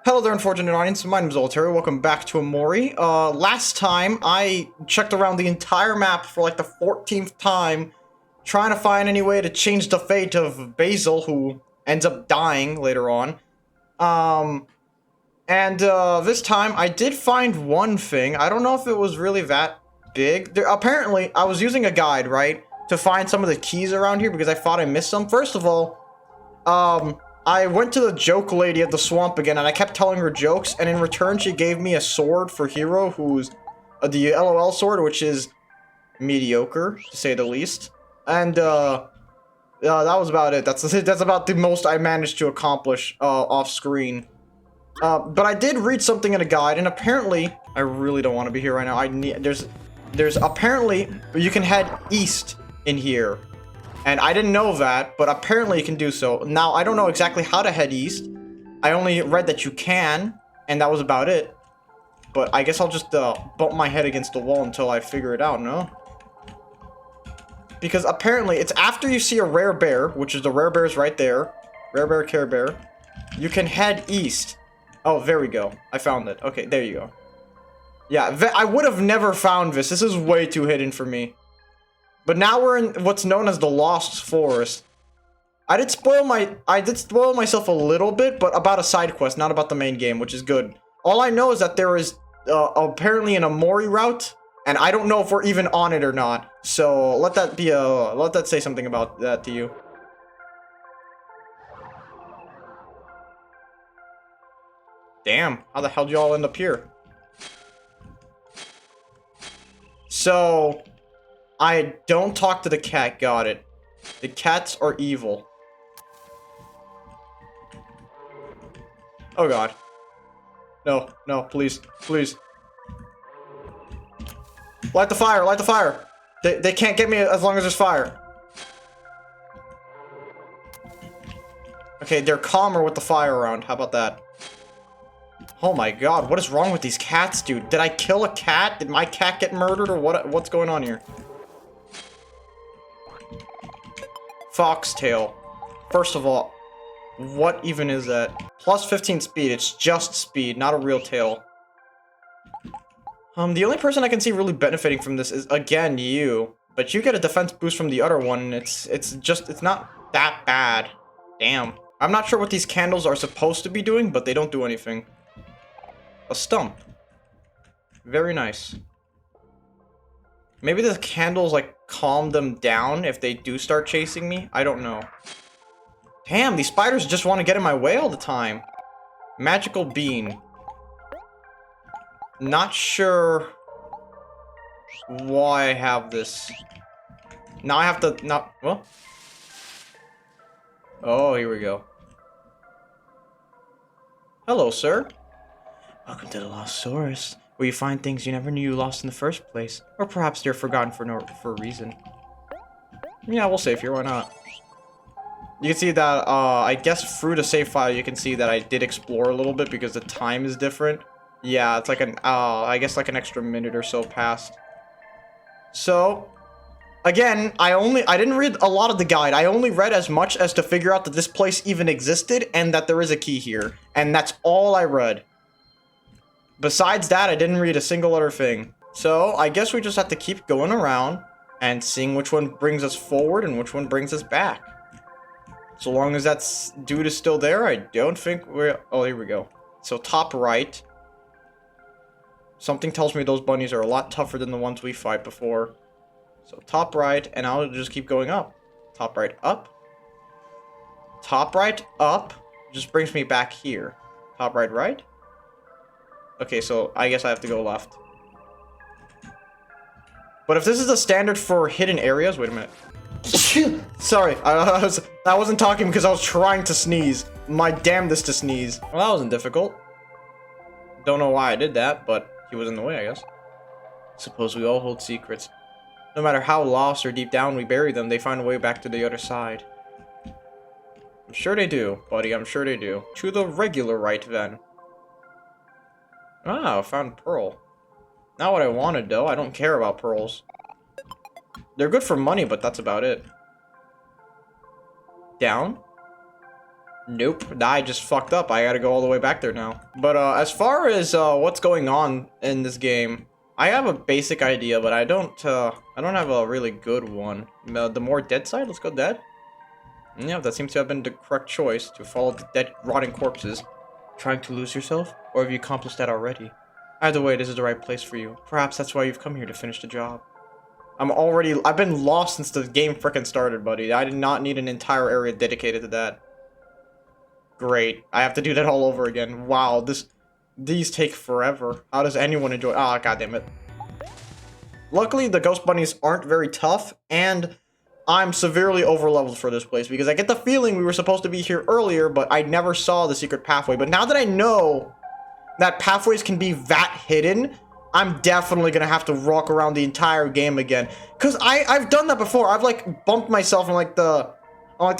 Hello there, unfortunate audience. My name is Olaterrio. Welcome back to Omori. Last time I checked around the entire map for like the 14th time, trying to find any way to change the fate of Basil, who ends up dying later on. This time I did find one thing. I don't know if it was really that big. Apparently, I was using a guide, right, to find some of the keys around here because I thought I missed some. First of all, I went to the joke lady at the swamp again, and I kept telling her jokes, and in return, she gave me a sword for Hero, who's the LOL sword, which is mediocre, to say the least. And, that was about it. That's about the most I managed to accomplish, off-screen. But I did read something in a guide, and apparently, I really don't want to be here right now. There's apparently, you can head east in here. And I didn't know that, but apparently you can do so. Now, I don't know exactly how to head east. I only read that you can, and that was about it. But I guess I'll just bump my head against the wall until I figure it out, no? Because apparently, it's after you see a rare bear, which is the rare bear's right there. Rare bear, Care Bear. You can head east. Oh, there we go. I found it. Okay, there you go. Yeah, I would have never found this. This is way too hidden for me. But now we're in what's known as the Lost Forest. I did spoil myself a little bit, but about a side quest, not about the main game, which is good. All I know is that there is apparently an Omori route, and I don't know if we're even on it or not. So let that say something about that to you. Damn, how the hell did you all end up here? So I don't talk to the cat, got it. The cats are evil. Oh god. No, no, please, please. Light the fire, light the fire! They can't get me as long as there's fire. Okay, they're calmer with the fire around, how about that? Oh my god, what is wrong with these cats, dude? Did I kill a cat? Did my cat get murdered, or what's going on here? Foxtail. First of all, what even is that? Plus 15 speed. It's just speed, not a real tail. The only person I can see really benefiting from this is, again, you. But you get a defense boost from the other one, and it's not that bad. Damn. I'm not sure what these candles are supposed to be doing, but they don't do anything. A stump. Very nice. Maybe the candles, like, calm them down if they do start chasing me? I don't know. Damn, these spiders just want to get in my way all the time. Magical bean. Not sure why I have this. Now I have to not... Well. Oh, here we go. Hello, sir. Welcome to the Lost Forest, where you find things you never knew you lost in the first place. Or perhaps they're forgotten for a reason. Yeah, we'll save here, why not? You can see that, I guess through the save file, you can see that I did explore a little bit because the time is different. Yeah, it's like I guess like an extra minute or so passed. So, again, I didn't read a lot of the guide. I only read as much as to figure out that this place even existed and that there is a key here. And that's all I read. Besides that, I didn't read a single other thing. So, I guess we just have to keep going around and seeing which one brings us forward and which one brings us back. So long as that dude is still there, I don't think we're... Oh, here we go. So, top right. Something tells me those bunnies are a lot tougher than the ones we fight before. So, top right, and I'll just keep going up. Top right, up. Top right, up. Just brings me back here. Top right, right. Okay, so I guess I have to go left. But if this is the standard for hidden areas... Wait a minute. Sorry, I wasn't talking because I was trying to sneeze. My damnedest to sneeze. Well, that wasn't difficult. Don't know why I did that, but he was in the way, I guess. Suppose we all hold secrets. No matter how lost or deep down we bury them, they find a way back to the other side. I'm sure they do, buddy, I'm sure they do. To the regular right, then. Ah, I found pearl. Not what I wanted, though. I don't care about pearls. They're good for money, but that's about it. Down? Nope, nah, I just fucked up. I gotta go all the way back there now. But as far as what's going on in this game, I have a basic idea, but I don't have a really good one. The more dead side, let's go dead. Yeah, that seems to have been the correct choice, to follow the dead, rotting corpses. Trying to lose yourself? Or have you accomplished that already? Either way, this is the right place for you. Perhaps that's why you've come here to finish the job. I've been lost since the game frickin' started, buddy. I did not need an entire area dedicated to that. Great. I have to do that all over again. Wow, these take forever. How does anyone enjoy? Ah, goddammit. Luckily, the ghost bunnies aren't very tough, and I'm severely overleveled for this place, because I get the feeling we were supposed to be here earlier, but I never saw the secret pathway. But now that I know that pathways can be that hidden, I'm definitely gonna have to walk around the entire game again. Cause I've done that before. I've like bumped myself on like the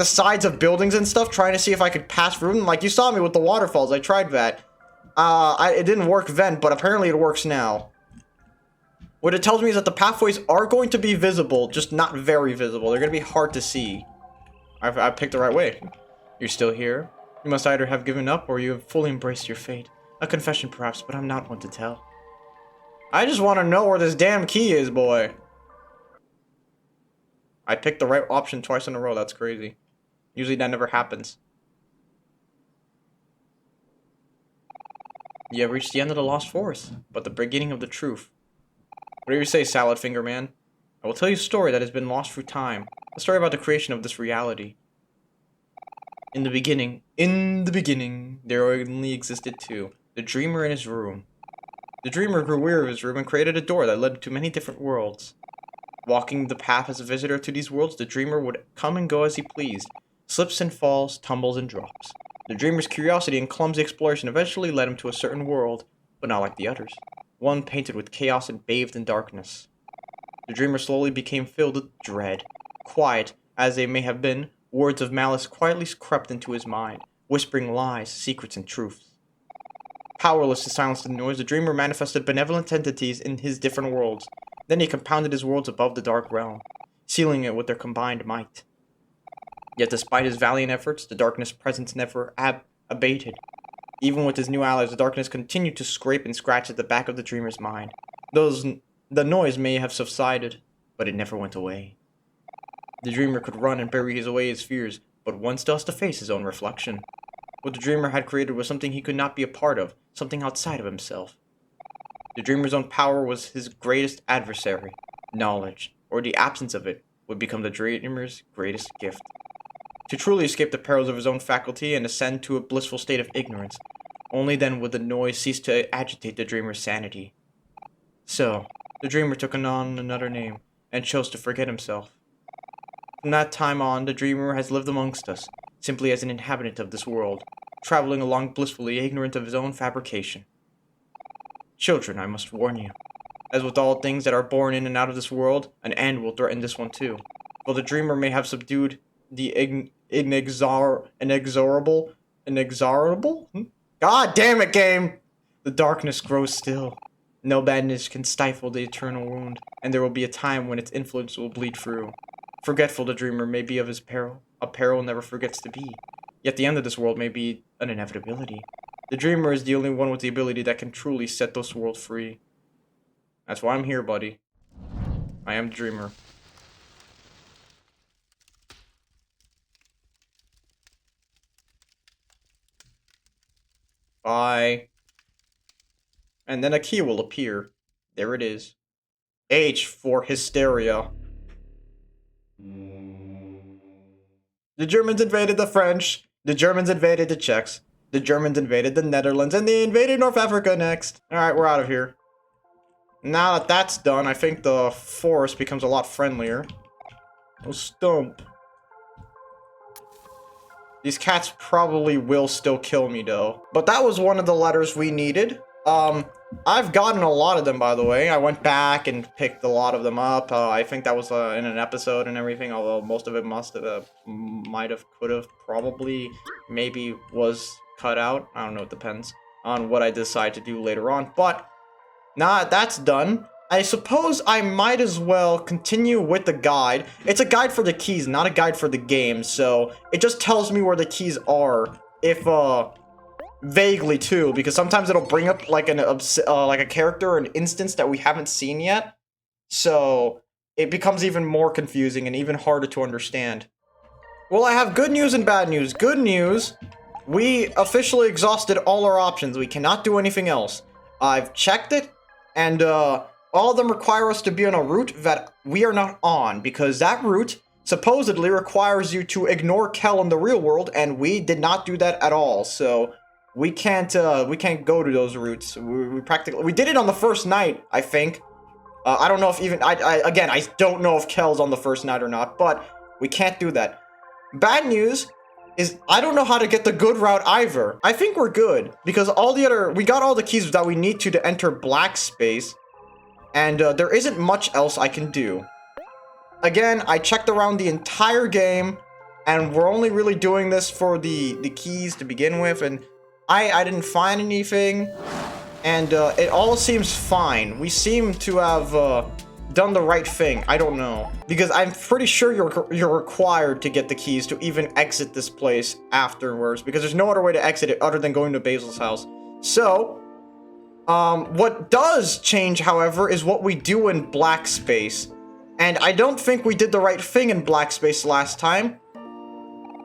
sides of buildings and stuff, trying to see if I could pass through them. Like you saw me with the waterfalls. I tried that. It didn't work then, but apparently it works now. What it tells me is that the pathways are going to be visible, just not very visible. They're gonna be hard to see. I picked the right way. You're still here? You must either have given up or you have fully embraced your fate. A confession perhaps, but I'm not one to tell. I just want to know where this damn key is, boy. I picked the right option twice in a row. That's crazy. Usually that never happens. You have reached the end of the Lost Forest, but the beginning of the truth. What do you say, Salad Finger Man? I will tell you a story that has been lost through time. A story about the creation of this reality. In the beginning, there only existed two. The dreamer in his room. The dreamer grew weary of his room and created a door that led to many different worlds. Walking the path as a visitor to these worlds, the dreamer would come and go as he pleased. Slips and falls, tumbles and drops. The dreamer's curiosity and clumsy exploration eventually led him to a certain world, but not like the others. One painted with chaos and bathed in darkness. The dreamer slowly became filled with dread. Quiet as they may have been, words of malice quietly crept into his mind, whispering lies, secrets, and truths. Powerless to silence the noise, the dreamer manifested benevolent entities in his different worlds. Then he compounded his worlds above the dark realm, sealing it with their combined might. Yet despite his valiant efforts, the darkness' presence never abated. Even with his new allies, the darkness continued to scrape and scratch at the back of the dreamer's mind. The noise may have subsided, but it never went away. The dreamer could run and bury away his fears, but one still has to face his own reflection. What the dreamer had created was something he could not be a part of, something outside of himself. The dreamer's own power was his greatest adversary. Knowledge, or the absence of it, would become the dreamer's greatest gift. To truly escape the perils of his own faculty and ascend to a blissful state of ignorance, only then would the noise cease to agitate the dreamer's sanity. So, the dreamer took on another name, and chose to forget himself. From that time on, the dreamer has lived amongst us, simply as an inhabitant of this world, traveling along blissfully ignorant of his own fabrication. Children, I must warn you. As with all things that are born in and out of this world, an end will threaten this one too. While the dreamer may have subdued the inexorable? God damn it, game! The darkness grows still. No bandage can stifle the eternal wound, and there will be a time when its influence will bleed through. Forgetful the dreamer may be of his peril. A peril never forgets to be. Yet the end of this world may be an inevitability. The dreamer is the only one with the ability that can truly set this world free. That's why I'm here, buddy. I am the dreamer. Bye. And then a key will appear. There it is. H for hysteria. The Germans invaded the French. The Germans invaded the Czechs. The Germans invaded the Netherlands. And they invaded North Africa next. Alright, we're out of here. Now that that's done, I think the forest becomes a lot friendlier. Oh, stump. These cats probably will still kill me, though. But that was one of the letters we needed. I've gotten a lot of them, by the way. I went back and picked a lot of them up. I think that was in an episode and everything, although most of it might have, could have, probably, maybe was cut out. I don't know, it depends on what I decide to do later on. But now that's done, I suppose I might as well continue with the guide. It's a guide for the keys, not a guide for the game, so it just tells me where the keys are, if, vaguely too, because sometimes it'll bring up like like a character or an instance that we haven't seen yet, so it becomes even more confusing and even harder to understand. Well, I have good news and bad news. Good news, we officially exhausted all our options. We cannot do anything else. I've checked it, and all of them require us to be on a route that we are not on, because that route supposedly requires you to ignore Kel in the real world, and we did not do that at all, so we can't go to those routes. We did it on the first night, I think. I don't know if even, again, I don't know if Kel's on the first night or not, but we can't do that. Bad news is I don't know how to get the good route either. I think we're good, because we got all the keys that we need to enter black space, and there isn't much else I can do. Again, I checked around the entire game, and we're only really doing this for the keys to begin with, and I didn't find anything, and it all seems fine. We seem to have done the right thing. I don't know, because I'm pretty sure you're required to get the keys to even exit this place afterwards, because there's no other way to exit it other than going to Basil's house. So, what does change, however, is what we do in black space, and I don't think we did the right thing in black space last time.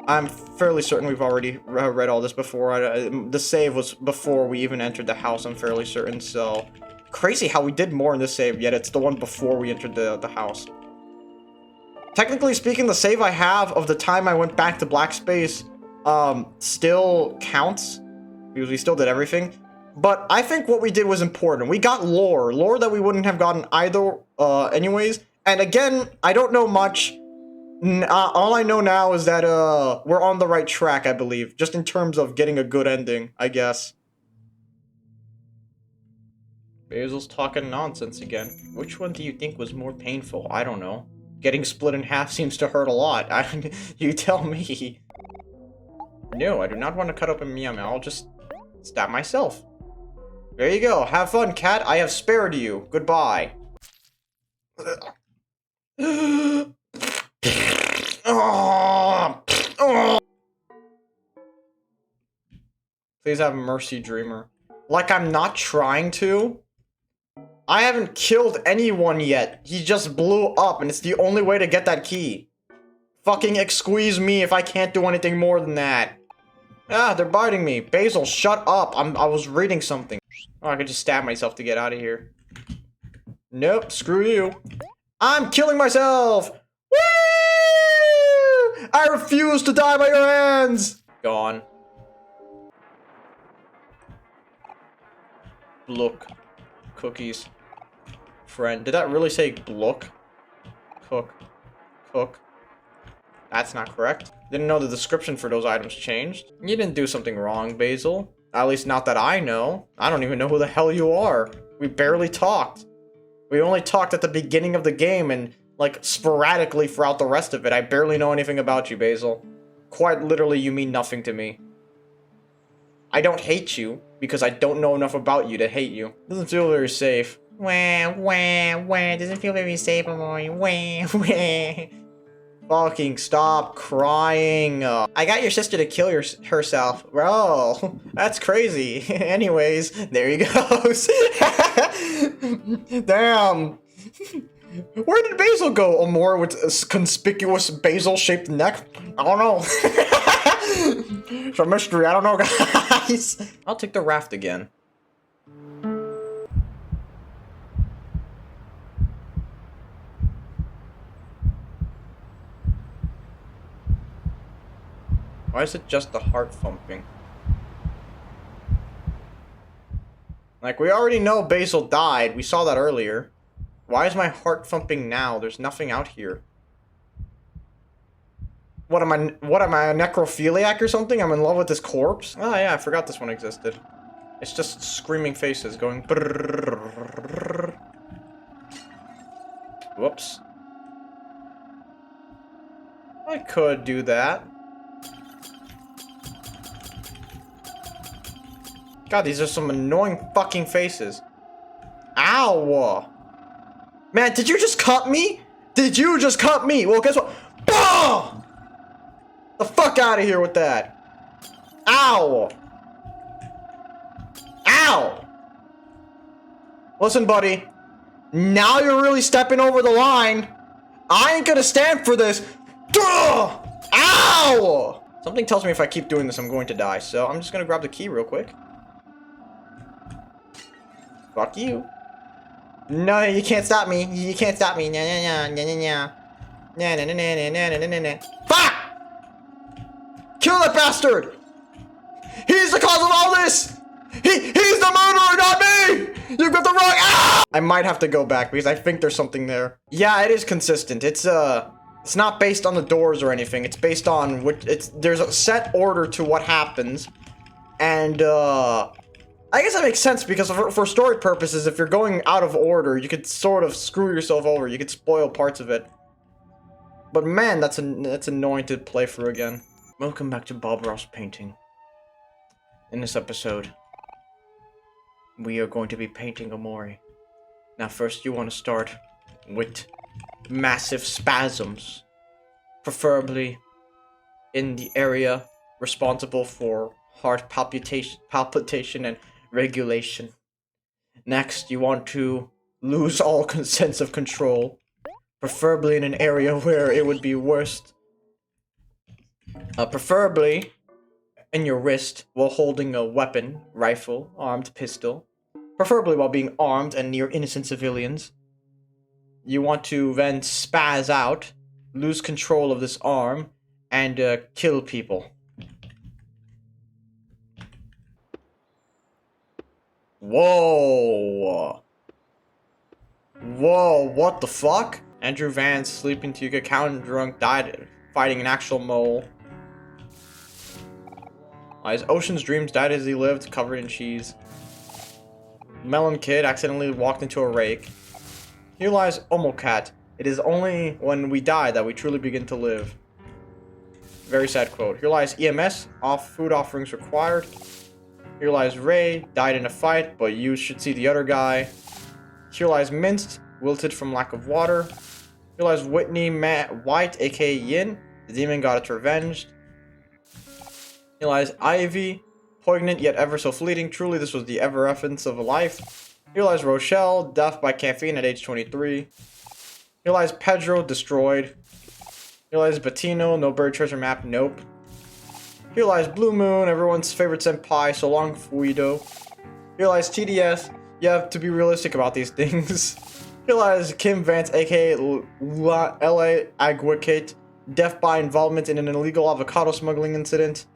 I'm fairly certain we've already read all this before. The save was before we even entered the house, I'm fairly certain, so... Crazy how we did more in this save, yet it's the one before we entered the house. Technically speaking, the save I have of the time I went back to black space, still counts, because we still did everything. But I think what we did was important. We got lore that we wouldn't have gotten either, anyways. And again, I don't know much. All I know now is that, we're on the right track, I believe. Just in terms of getting a good ending, I guess. Basil's talking nonsense again. Which one do you think was more painful? I don't know. Getting split in half seems to hurt a lot. You tell me. No, I do not want to cut open Meow Meow. I'll just stab myself. There you go. Have fun, cat. I have spared you. Goodbye. Please have mercy, Dreamer. Like I'm not trying to. I haven't killed anyone yet. He just blew up, and it's the only way to get that key. Fucking excuse me if I can't do anything more than that. Ah, they're biting me. Basil, shut up. I was reading something. Oh, I could just stab myself to get out of here. Nope, screw you. I'm killing myself! Woo! I refuse to die by your hands! Gone. Look. Cookies. Friend. Did that really say look? Cook. Cook. That's not correct. Didn't know the description for those items changed. You didn't do something wrong, Basil. At least not that I know. I don't even know who the hell you are. We barely talked. We only talked at the beginning of the game and, like, sporadically throughout the rest of it. I barely know anything about you, Basil. Quite literally, you mean nothing to me. I don't hate you, because I don't know enough about you to hate you. Doesn't feel very safe. Wah, wah, wah. Doesn't feel very safe, Omori. Wah, wah. Fucking stop crying. I got your sister to kill herself. Bro, that's crazy. Anyways, there he goes. Damn. Where did Basil go, Omori, with a conspicuous basil-shaped neck? I don't know. It's a mystery. I don't know, guys. I'll take the raft again. Why is it just the heart thumping? Like, we already know Basil died. We saw that earlier. Why is my heart thumping now? There's nothing out here. What am I, a necrophiliac or something? I'm in love with this corpse? Oh yeah, I forgot this one existed. It's just screaming faces going brrrr. Whoops. I could do that. God, these are some annoying fucking faces. Ow! Man, did you just cut me? Did you just cut me? Well, guess what? Boom! The fuck out of here with that. Ow! Ow! Listen, buddy. Now you're really stepping over the line. I ain't gonna stand for this. Duh! Ow! Something tells me if I keep doing this, I'm going to die. So I'm just gonna grab the key real quick. Fuck you. No, you can't stop me. You can't stop me. Nah, nah, nah, nah, nah. Nah, nah, nah, nah, nah, nah, nah, nah. Fuck! Kill that bastard! He's the cause of all this! He's the murderer, not me! You've got the wrong— ah! I might have to go back because I think there's something there. Yeah, it is consistent. It's not based on the doors or anything. It's based on what there's a set order to what happens. And I guess that makes sense because for story purposes, if you're going out of order, you could sort of screw yourself over. You could spoil parts of it. But man, that's annoying to play through again. Welcome back to Bob Ross Painting. In this episode, we are going to be painting Omori. Now first you want to start with massive spasms. Preferably in the area responsible for heart palpitation and regulation. Next, you want to lose all sense of control. Preferably in an area where it would be worst. Preferably in your wrist while holding a weapon, rifle, armed pistol. Preferably while being armed and near innocent civilians. You want to then spaz out, lose control of this arm, and kill people. Whoa! Whoa, what the fuck? Andrew Vance, sleeping till you get counted drunk, died fighting an actual mole. His Ocean's Dreams died as he lived, covered in cheese. Melon Kid accidentally walked into a rake. Here lies Omocat. It is only when we die that we truly begin to live. Very sad quote. Here lies EMS. Food offerings required. Here lies Ray. Died in a fight, but you should see the other guy. Here lies Minced. Wilted from lack of water. Here lies Whitney White, aka Yin. The demon got its revenge. Here lies Ivy. Poignant yet ever so fleeting. Truly, this was the ever-effence of a life. Here lies Rochelle. Death by caffeine at age 23. Here lies Pedro. Destroyed. Here lies Bettino. No buried treasure map. Nope. Here lies Blue Moon. Everyone's favorite senpai. So long, Fuido. Here lies TDS. You have to be realistic about these things. Here lies Kim Vance, aka LA Aguacate. Death by involvement in an illegal avocado smuggling incident.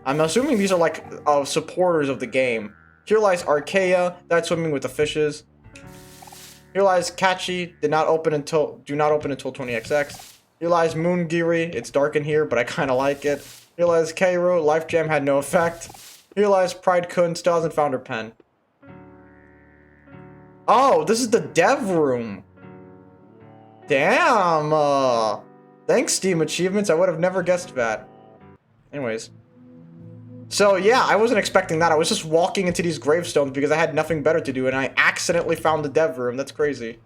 I'm assuming these are like supporters of the game. Here lies Archaea, that's swimming with the fishes. Here lies Kachi, do not open until 20XX. Here lies Moongiri, it's dark in here, but I kinda like it. Here lies Cairo, Life Jam had no effect. Here lies Pride Kun, still hasn't found her pen. Oh, this is the dev room. Damn, thanks Steam Achievements, I would have never guessed that. Anyways. So yeah, I wasn't expecting that. I was just walking into these gravestones because I had nothing better to do and I accidentally found the dev room. That's crazy.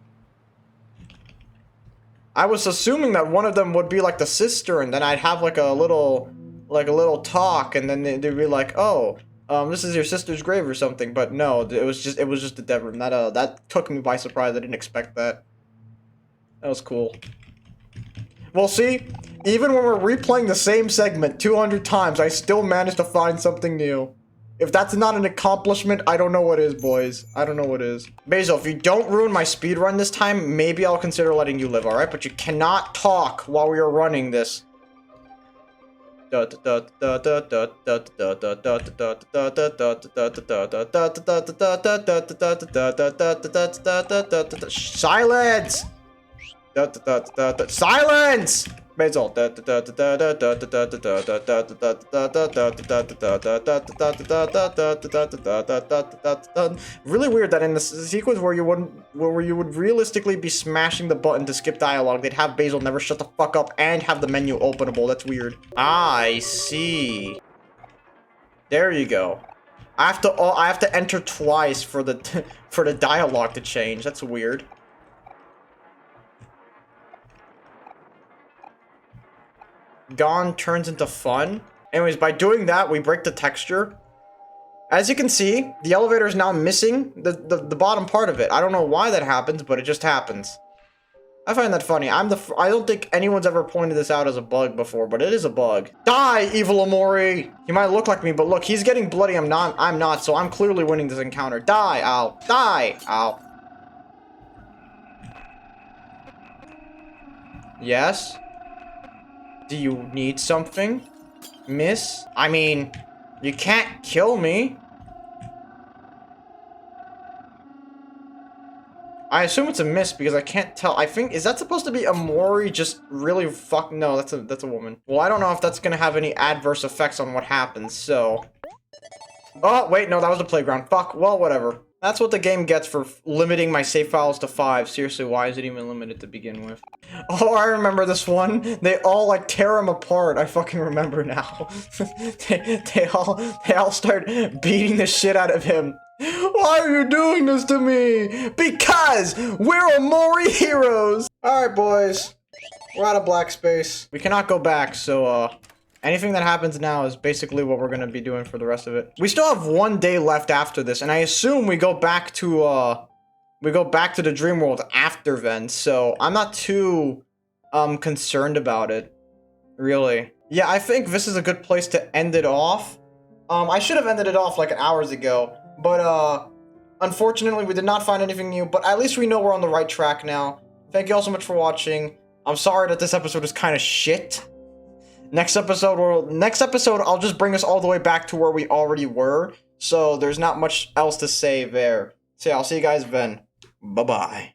I was assuming that one of them would be like the sister and then I'd have like a little talk and then they'd be like, "Oh, this is your sister's grave or something." But no, it was just the dev room. That took me by surprise. I didn't expect that. That was cool. Well, see, even when we're replaying the same segment 200 times, I still managed to find something new. If that's not an accomplishment, I don't know what is, boys. I don't know what is. Basil, if you don't ruin my speedrun this time, maybe I'll consider letting you live, alright? But you cannot talk while we are running this. Silence! Silence! Basil. Really weird that in the sequence where you would realistically be smashing the button to skip dialogue, they'd have Basil never shut the fuck up and have the menu openable. That's weird. I see. There you go. I have to enter twice for the dialogue to change. That's weird. gone turns into fun. Anyways, by doing that, we break the texture. As you can see, the elevator is now missing the bottom part of it. I don't know why that happens, but it just happens. I find that funny. I don't think anyone's ever pointed this out as a bug before, but it is a bug. Die, evil Omori! He might look like me, but look, he's getting bloody. I'm not, so I'm clearly winning this encounter. Die, ow. Die, ow. Yes? Do you need something, miss? I mean, you can't kill me. I assume it's a miss because I can't tell. I think, is that supposed to be Omori just really no, that's a woman. Well, I don't know if that's gonna have any adverse effects on what happens, so. Oh, wait, no, that was the playground. Fuck, well, whatever. That's what the game gets for limiting my save files to 5. Seriously, why is it even limited to begin with? Oh, I remember this one. They all, like, tear him apart. I fucking remember now. they all start beating the shit out of him. Why are you doing this to me? Because we're Omori heroes! Alright, boys. We're out of black space. We cannot go back, so, anything that happens now is basically what we're gonna be doing for the rest of it. We still have 1 day left after this, and I assume we go back to the dream world after then, so I'm not too, concerned about it. Really. Yeah, I think this is a good place to end it off. I should have ended it off like hours ago, but, unfortunately we did not find anything new, but at least we know we're on the right track now. Thank you all so much for watching. I'm sorry that this episode is kind of shit. Next episode, I'll just bring us all the way back to where we already were. So there's not much else to say there. So yeah, I'll see you guys then. Bye-bye.